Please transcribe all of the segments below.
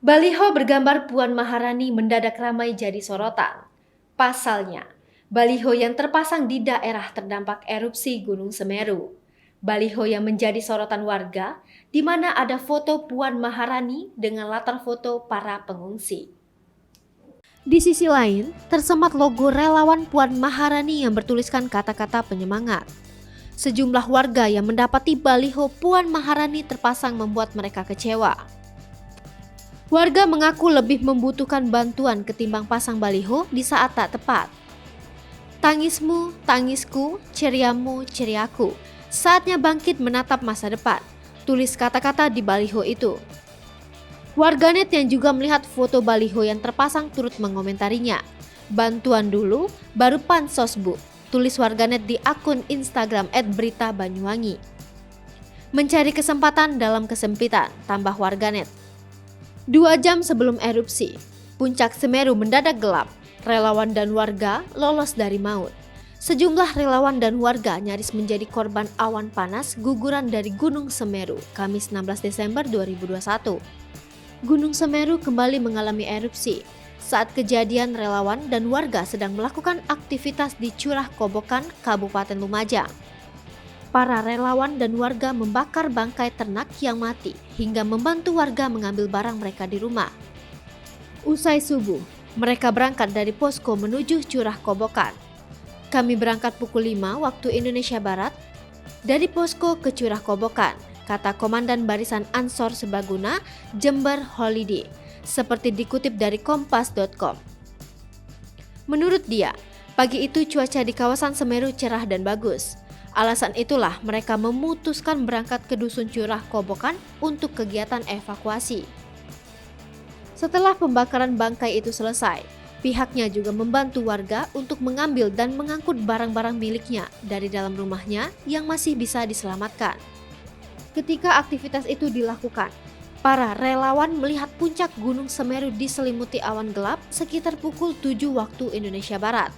Baliho bergambar Puan Maharani mendadak ramai jadi sorotan. Pasalnya, baliho yang terpasang di daerah terdampak erupsi Gunung Semeru. Baliho yang menjadi sorotan warga, di mana ada foto Puan Maharani dengan latar foto para pengungsi. Di sisi lain, tersemat logo relawan Puan Maharani yang bertuliskan kata-kata penyemangat. Sejumlah warga yang mendapati baliho Puan Maharani terpasang membuat mereka kecewa. Warga mengaku lebih membutuhkan bantuan ketimbang pasang baliho di saat tak tepat. Tangismu, tangisku, ceriamu, ceriaku. Saatnya bangkit menatap masa depan. Tulis kata-kata di baliho itu. Warganet yang juga melihat foto baliho yang terpasang turut mengomentarinya. Bantuan dulu, baru pansos bu. Tulis warganet di akun Instagram @berita_banyuwangi. Mencari kesempatan dalam kesempitan, tambah warganet. 2 jam sebelum erupsi, puncak Semeru mendadak gelap. Relawan dan warga lolos dari maut. Sejumlah relawan dan warga nyaris menjadi korban awan panas guguran dari Gunung Semeru, Kamis 16 Desember 2021. Gunung Semeru kembali mengalami erupsi. Saat kejadian, relawan dan warga sedang melakukan aktivitas di Curah Kobokan, Kabupaten Lumajang. Para relawan dan warga membakar bangkai ternak yang mati hingga membantu warga mengambil barang mereka di rumah. Usai subuh, mereka berangkat dari posko menuju Curah Kobokan. Kami berangkat pukul 5 waktu Indonesia Barat dari posko ke Curah Kobokan, kata Komandan Barisan Ansor Sebaguna, Jember Holiday, seperti dikutip dari kompas.com. Menurut dia, pagi itu cuaca di kawasan Semeru cerah dan bagus. Alasan itulah mereka memutuskan berangkat ke Dusun Curah Kobokan untuk kegiatan evakuasi. Setelah pembakaran bangkai itu selesai, pihaknya juga membantu warga untuk mengambil dan mengangkut barang-barang miliknya dari dalam rumahnya yang masih bisa diselamatkan. Ketika aktivitas itu dilakukan, para relawan melihat puncak Gunung Semeru diselimuti awan gelap sekitar pukul 7 waktu Indonesia Barat.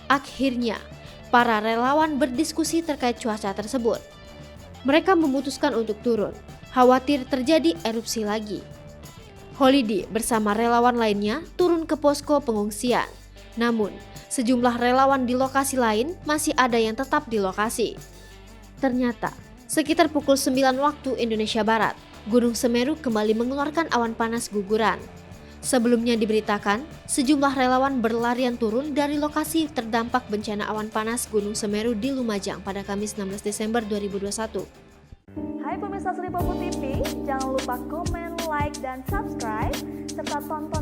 Akhirnya, para relawan berdiskusi terkait cuaca tersebut. Mereka memutuskan untuk turun, khawatir terjadi erupsi lagi. Holiday bersama relawan lainnya turun ke posko pengungsian. Namun, sejumlah relawan di lokasi lain masih ada yang tetap di lokasi. Ternyata, sekitar pukul 9 waktu Indonesia Barat, Gunung Semeru kembali mengeluarkan awan panas guguran. Sebelumnya diberitakan, sejumlah relawan berlarian turun dari lokasi terdampak bencana awan panas Gunung Semeru di Lumajang pada Kamis 16 Desember 2021. Hai pemirsa Sri Popo TV, jangan lupa komen, like, dan subscribe, serta tonton